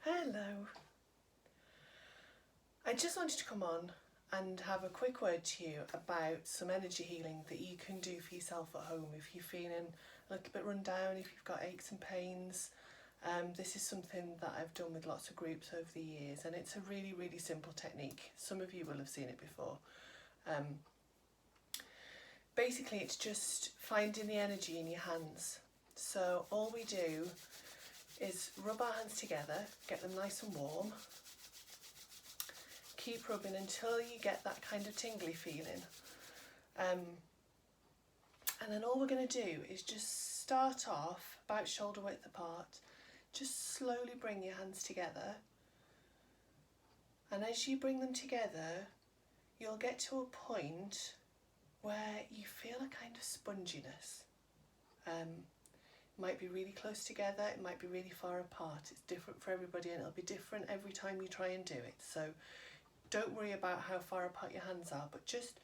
Hello. I just wanted to come on and have a quick word to you about some energy healing that you can do for yourself at home if you're feeling a little bit run down, if you've got aches and pains. This is something that I've done with lots of groups over the years, and it's a really, really simple technique. Some of you will have seen it before. Basically, it's just finding the energy in your hands. So all we do is rub our hands together, get them nice and warm. Keep rubbing until you get that kind of tingly feeling. And then all we're going to do is just start off about shoulder width apart. Just slowly bring your hands together. And as you bring them together, you'll get to a point where you feel a kind of sponginess. It might be really close together, it might be really far apart. It's different for everybody and it'll be different every time you try and do it. So don't worry about how far apart your hands are, but just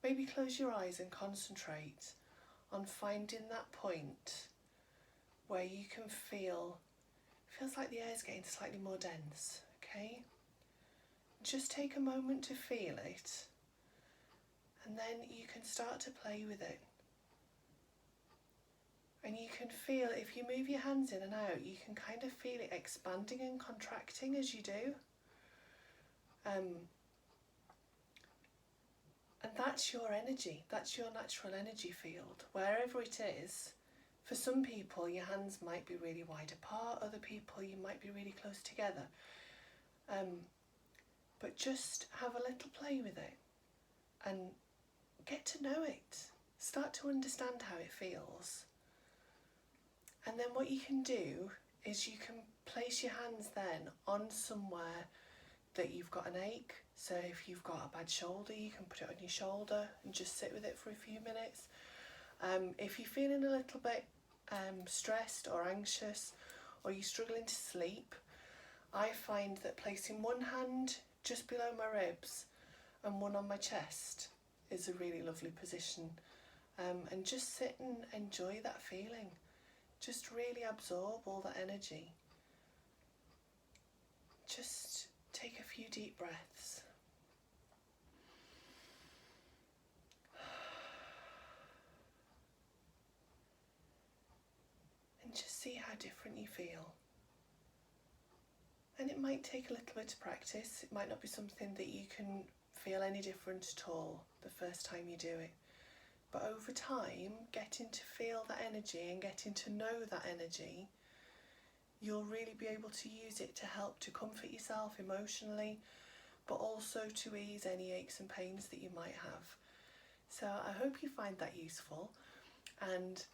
maybe close your eyes and concentrate on finding that point where you can feels like the air is getting slightly more dense, okay? Just take a moment to feel it, and then you can start to play with it. And you can feel, if you move your hands in and out, you can kind of feel it expanding and contracting as you do. And that's your energy, that's your natural energy field, wherever it is. For some people, your hands might be really wide apart, other people you might be really close together. But just have a little play with it and get to know it. Start to understand how it feels. And then what you can do is you can place your hands then on somewhere that you've got an ache. So if you've got a bad shoulder, you can put it on your shoulder and just sit with it for a few minutes. If you're feeling a little bit stressed or anxious, or you're struggling to sleep, I find that placing one hand just below my ribs and one on my chest is a really lovely position. And just sit and enjoy that feeling. Just really absorb all that energy. Just take a few deep breaths. And just see how different you feel. And it might take a little bit of practice. It might not be something that you can feel any different at all the first time you do it. But over time, getting to feel that energy and getting to know that energy, you'll really be able to use it to help to comfort yourself emotionally, but also to ease any aches and pains that you might have. So I hope you find that useful, and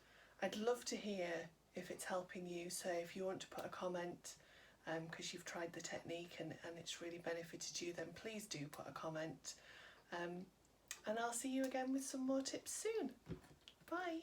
I'd love to hear if it's helping you. So if you want to put a comment, because you've tried the technique and it's really benefited you, then please do put a comment. And I'll see you again with some more tips soon. Bye.